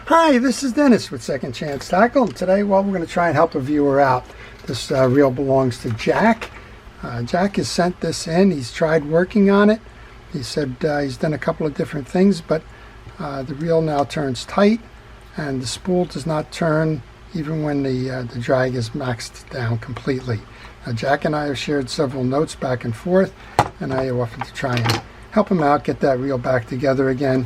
Hi, this is Dennis with Second Chance Tackle, and today, well, we're going to try and help a viewer out. This reel belongs to Jack. Jack has sent this in. He's tried working on it. He said he's done a couple of different things, but the reel now turns tight, and the spool does not turn even when the drag is maxed down completely. Jack and I have shared several notes back and forth, and I offered to try and help him out, get that reel back together again.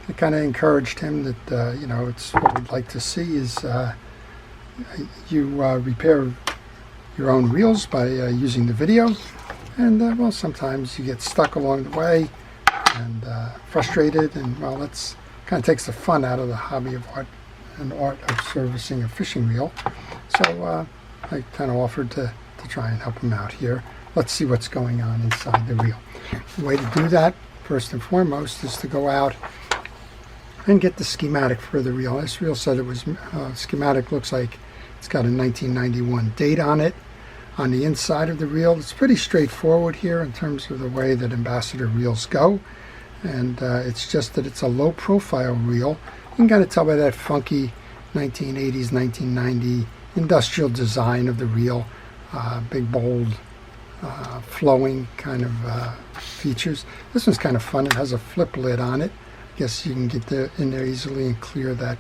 I kind of encouraged him that, you know, it's what we'd like to see is you repair your own reels by using the video. And, well, sometimes you get stuck along the way and frustrated, and, well, that's kind of takes the fun out of the hobby of art and art of servicing a fishing reel. So I kind of offered to try and help him out here. Let's see what's going on inside the reel. The way to do that, first and foremost, is to go out and get the schematic for the reel. This reel said it was schematic. Looks like it's got a 1991 date on it. On the inside of the reel, it's pretty straightforward here in terms of the way that Ambassadeur reels go, and it's just that it's a low profile reel. You can kind of tell by that funky 1980s 1990 industrial design of the reel. Big bold flowing kind of features. This one's kind of fun. It has a flip lid on it. I guess you can get in there easily and clear that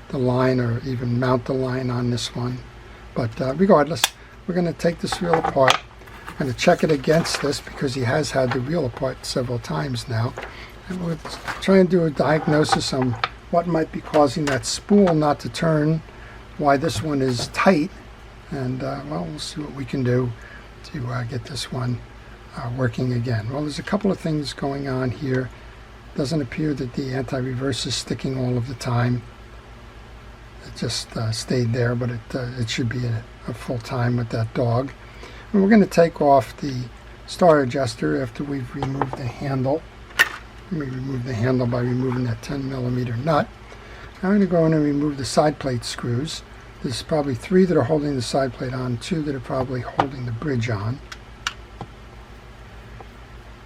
the line, or even mount the line on this one. But regardless, we're going to take this reel apart. I'm going to check it against this because he has had the reel apart several times now. And we'll try and do a diagnosis on what might be causing that spool not to turn, why this one is tight, and well, we'll see what we can do to get this one working again. Well, there's a couple of things going on here. Doesn't appear that the anti-reverse is sticking all of the time. It just stayed there, but it should be a full time with that dog. And we're going to take off the star adjuster after we've removed the handle. We remove the handle by removing that 10mm nut. Now I'm going to go in and remove the side plate screws. There's probably 3 that are holding the side plate on, 2 that are probably holding the bridge on.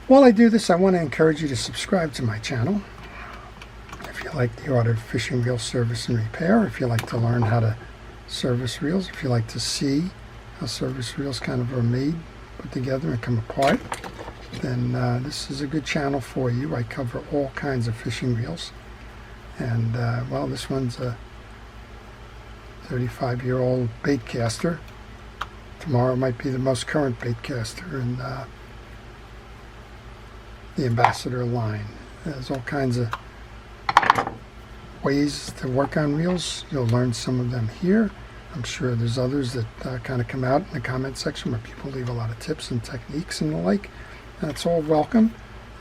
While I do this, I want to encourage you to subscribe to my channel. If you like the art of fishing reel service and repair, if you like to learn how to service reels, if you like to see how service reels kind of are made, put together and come apart, then this is a good channel for you. I cover all kinds of fishing reels. And, well, this one's a 35-year-old bait caster. Tomorrow might be the most current bait caster in the Ambassadeur line. There's all kinds of ways to work on reels. You'll learn some of them here. I'm sure there's others that kind of come out in the comment section where people leave a lot of tips and techniques and the like. That's all welcome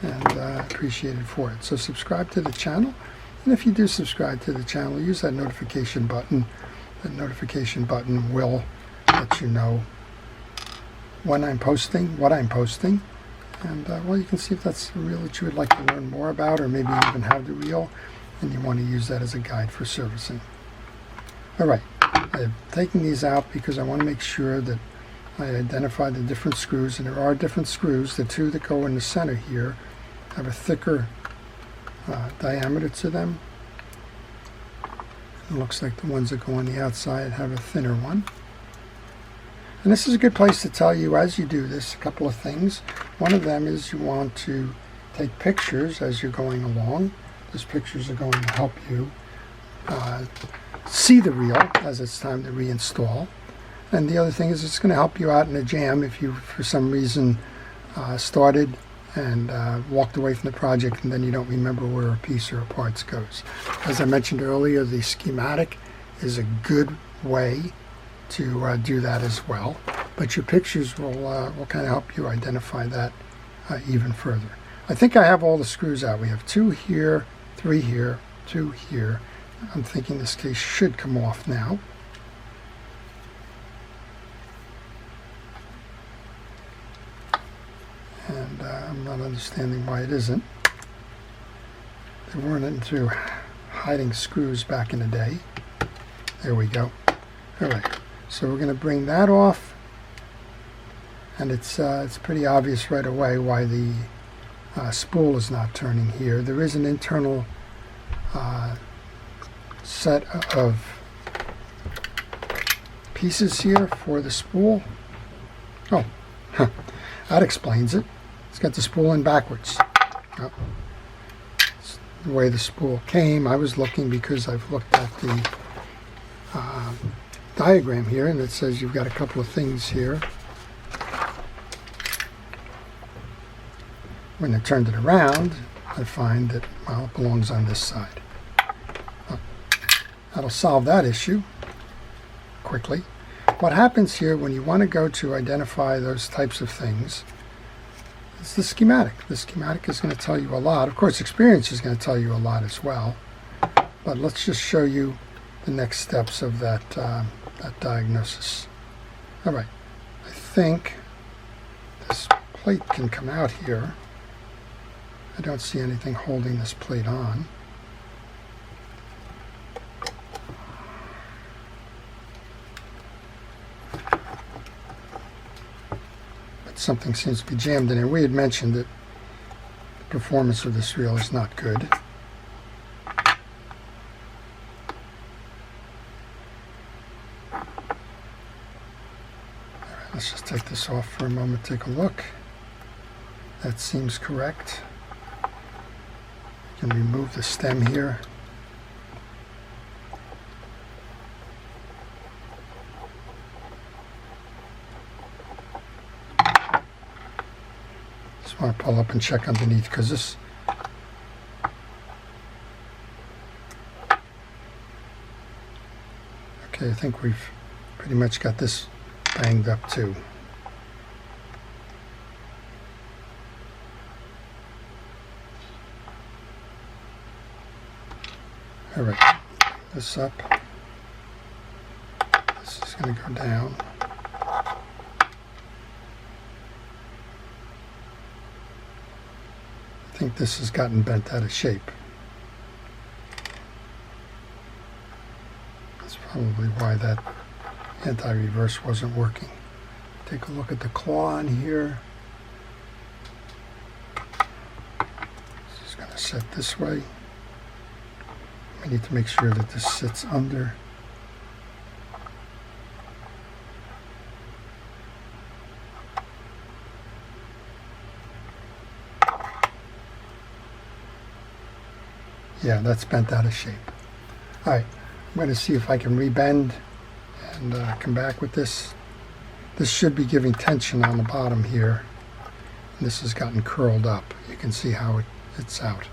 and appreciated for it. So subscribe to the channel, and if you do subscribe to the channel, use that notification button. That notification button will let you know when I'm posting, what I'm posting. And, well, you can see if that's a reel that you would like to learn more about, or maybe you even have the reel and you want to use that as a guide for servicing. All right, I'm taking these out because I want to make sure that I identify the different screws, and there are different screws. The 2 that go in the center here have a thicker diameter to them. It looks like the ones that go on the outside have a thinner one. And this is a good place to tell you, as you do this, a couple of things. One of them is you want to take pictures as you're going along. Those pictures are going to help you see the reel as it's time to reinstall. And the other thing is it's going to help you out in a jam if you, for some reason, started and walked away from the project and then you don't remember where a piece or a parts goes. As I mentioned earlier, the schematic is a good way to do that as well, but your pictures will kind of help you identify that even further. I think I have all the screws out. We have 2 here, 3 here, 2 here. I'm thinking this case should come off now. And I'm not understanding why it isn't. They weren't into hiding screws back in the day. There we go. All right. So we're going to bring that off, and it's pretty obvious right away why the spool is not turning here. There is an internal set of pieces here for the spool. Oh, that explains it. It's got the spool in backwards. Oh, it's the way the spool came. I was looking because I've looked at the diagram here, and it says you've got a couple of things here. When I turned it around, I find that, well, it belongs on this side. Oh, that'll solve that issue quickly. What happens here when you want to go to identify those types of things is the schematic. The schematic is going to tell you a lot. Of course, experience is going to tell you a lot as well. But let's just show you the next steps of that, that diagnosis. All right. I think this plate can come out here. I don't see anything holding this plate on. But something seems to be jammed in here. We had mentioned that the performance of this reel is not good. All right, let's just take this off for a moment, take a look. That seems correct. Can remove the stem here. Just want to pull up and check underneath because this okay, I think we've pretty much got this banged up too. All right, this up. This is going to go down. I think this has gotten bent out of shape. That's probably why that anti-reverse wasn't working. Take a look at the claw on here. This is going to set this way. I need to make sure that this sits under. Yeah, that's bent out of shape. All right, I'm going to see if I can rebend and come back with this. This should be giving tension on the bottom here. And this has gotten curled up. You can see how it's out.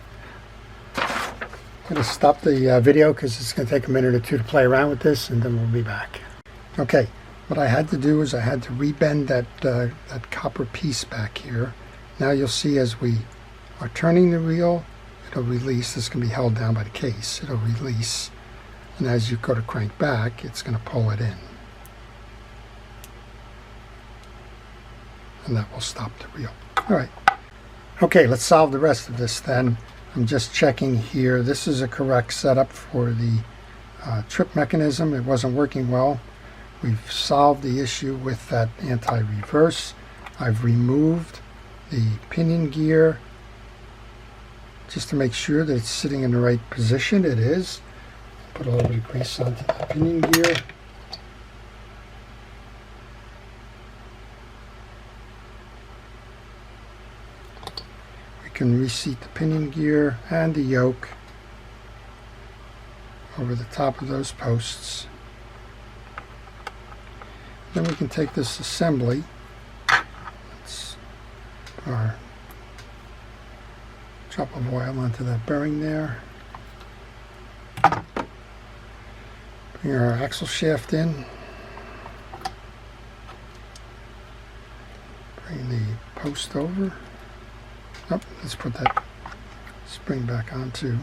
I'm going to stop the video because it's going to take a minute or two to play around with this, and then we'll be back. Okay, what I had to do is I had to rebend that copper piece back here. Now you'll see as we are turning the reel, it'll release. This can be held down by the case. It'll release, and as you go to crank back, it's going to pull it in. And that will stop the reel. All right. Okay, let's solve the rest of this then. I'm just checking here. This is a correct setup for the trip mechanism. It wasn't working well. We've solved the issue with that anti-reverse. I've removed the pinion gear just to make sure that it's sitting in the right position. It is. Put a little bit of grease onto the pinion gear. Can reseat the pinion gear and the yoke over the top of those posts. Then we can take this assembly. Let's put our drop of oil onto that bearing there. Bring our axle shaft in. Bring the post over. Oh, let's put that spring back on too.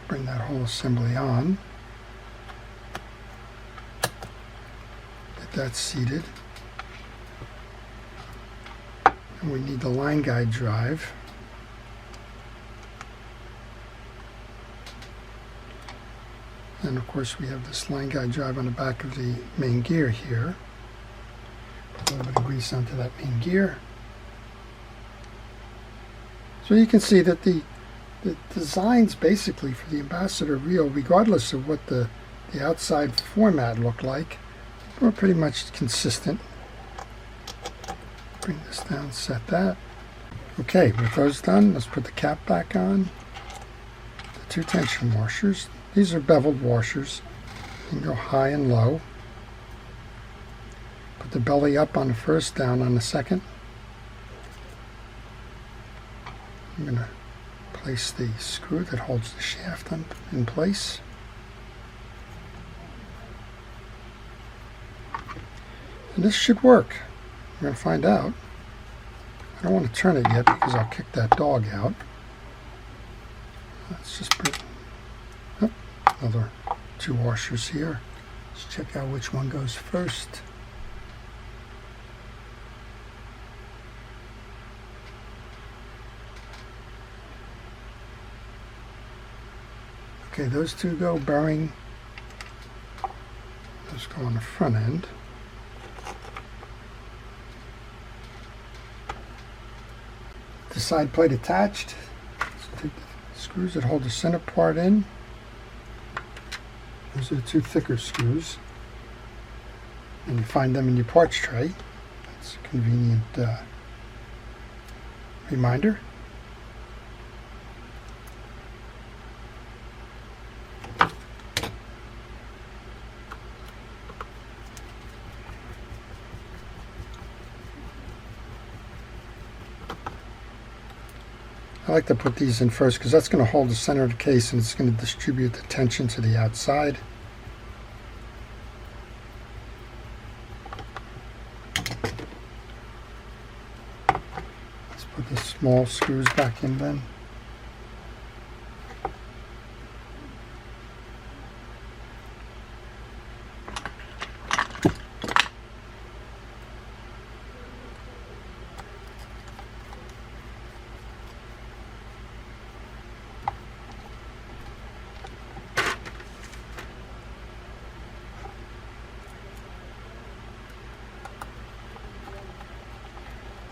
Bring that whole assembly on. Get that seated. And we need the line guide drive. And of course we have this line guide drive on the back of the main gear here. Put a little bit of grease onto that main gear. So you can see that the designs basically for the Ambassadeur reel, regardless of what the outside format looked like, were pretty much consistent. Bring this down, set that. Okay, with those done, let's put the cap back on. The 2 tension washers. These are beveled washers. You can go high and low. Put the belly up on the first, down on the second. I'm going to place the screw that holds the shaft in place. And this should work. We're going to find out. I don't want to turn it yet because I'll kick that dog out. Let's just put another 2 washers here. Let's check out which one goes first. Okay, those 2 go bearing. Those go on the front end. The side plate attached. Let's take the screws that hold the center part in. Those are the 2 thicker screws. And you find them in your parts tray. That's a convenient reminder. I like to put these in first because that's going to hold the center of the case and it's going to distribute the tension to the outside. Let's put the small screws back in then.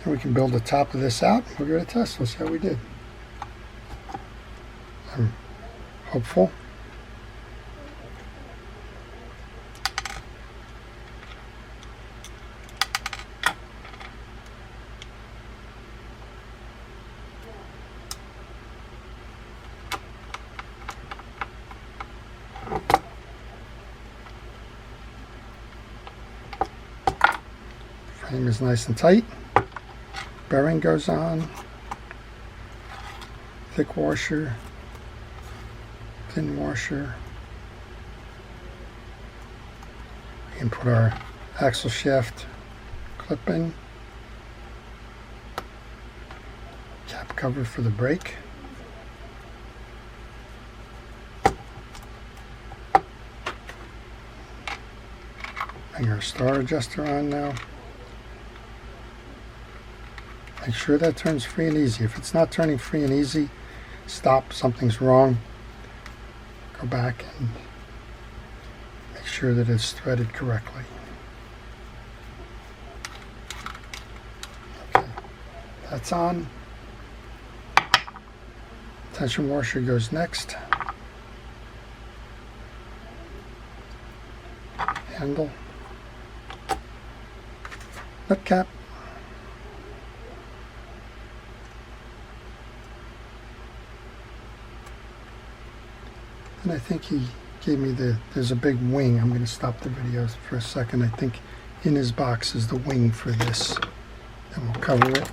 And we can build the top of this out. We're going to test. Let's see how we did. I'm hopeful. Frame is nice and tight. Bearing goes on. Thick washer. Thin washer. We can put our axle shaft clip in. Cap cover for the brake. Bring our star adjuster on now. Make sure that turns free and easy. If it's not turning free and easy, stop, something's wrong. Go back and make sure that it's threaded correctly. Okay, that's on. Tension washer goes next. Handle. Nut cap. And I think he gave me there's a big wing. I'm going to stop the video for a second. I think in his box is the wing for this. Then we'll cover it.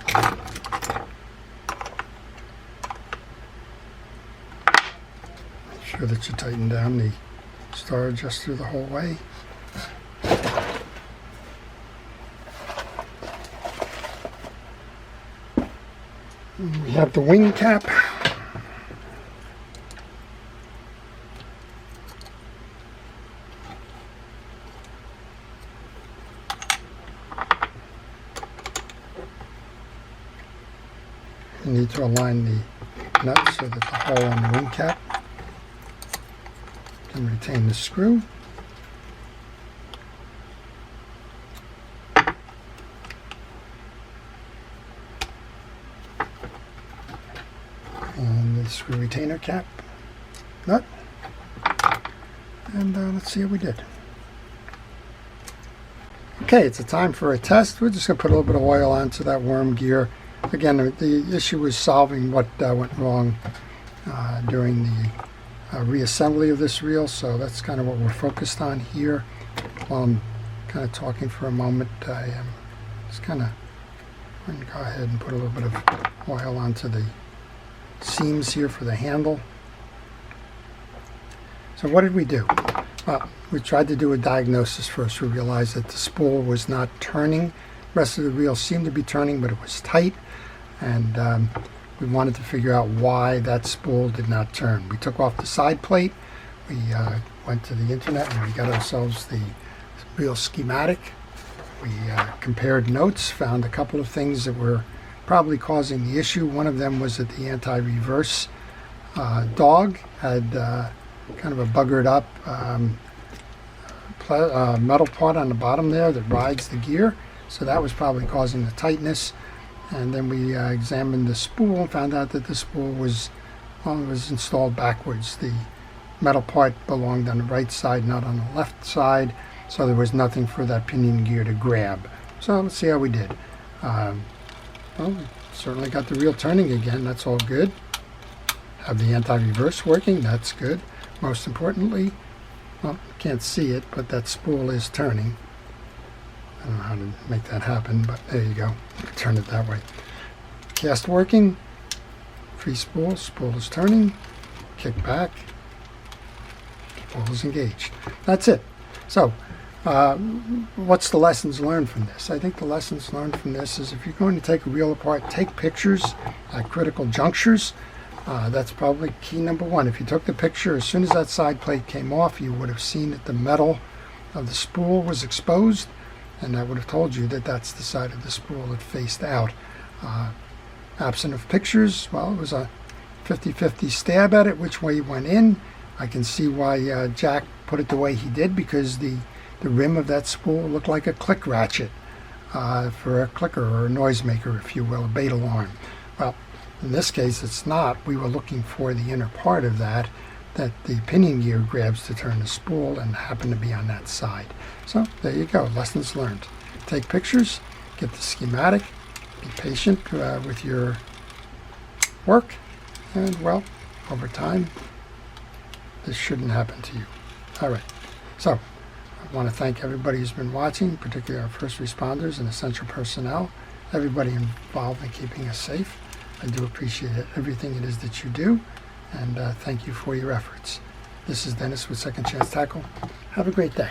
Make sure that you tighten down the star adjuster the whole way. And we have the wing cap. You need to align the nut so that the hole on the wing cap and retain the screw. And the screw retainer cap nut. And let's see how we did. Okay, it's a time for a test. We're just going to put a little bit of oil onto that worm gear. Again, the issue was solving what went wrong during the reassembly of this reel, so that's kind of what we're focused on here. While I'm kind of talking for a moment, I am just kind of going to go ahead and put a little bit of oil onto the seams here for the handle. So what did we do? Well, we tried to do a diagnosis first. We realized that the spool was not turning. The rest of the reel seemed to be turning, but it was tight. And we wanted to figure out why that spool did not turn. We took off the side plate. We went to the internet and we got ourselves the reel schematic. We compared notes, found a couple of things that were probably causing the issue. One of them was that the anti-reverse dog had kind of a buggered up metal part on the bottom there that rides the gear. So that was probably causing the tightness. And then we examined the spool and found out that the spool was installed backwards. The metal part belonged on the right side, not on the left side, so there was nothing for that pinion gear to grab. So let's see how we did. Well, we certainly got the reel turning again. That's all good. Have the anti-reverse working. That's good. Most importantly, well, you can't see it, but that spool is turning. I don't know how to make that happen, but there you go. Turn it that way. Cast working. Free spool. Spool is turning. Kick back. Spool is engaged. That's it. So, what's the lessons learned from this? I think the lessons learned from this is if you're going to take a reel apart, take pictures at critical junctures. That's probably key number one. If you took the picture as soon as that side plate came off, you would have seen that the metal of the spool was exposed, and that would have told you that that's the side of the spool that faced out. Absent of pictures, well, it was a 50-50 stab at it, which way it went in. I can see why Jack put it the way he did, because the rim of that spool looked like a click ratchet for a clicker or a noisemaker, if you will, a bait alarm. Well, in this case, it's not. We were looking for the inner part of that the pinion gear grabs to turn the spool, and happened to be on that side. So there you go, lessons learned. Take pictures, get the schematic, be patient with your work, and well, over time, this shouldn't happen to you. All right, so I want to thank everybody who's been watching, particularly our first responders and essential personnel, everybody involved in keeping us safe. I do appreciate everything it is that you do, and thank you for your efforts. This is Dennis with Second Chance Tackle. Have a great day.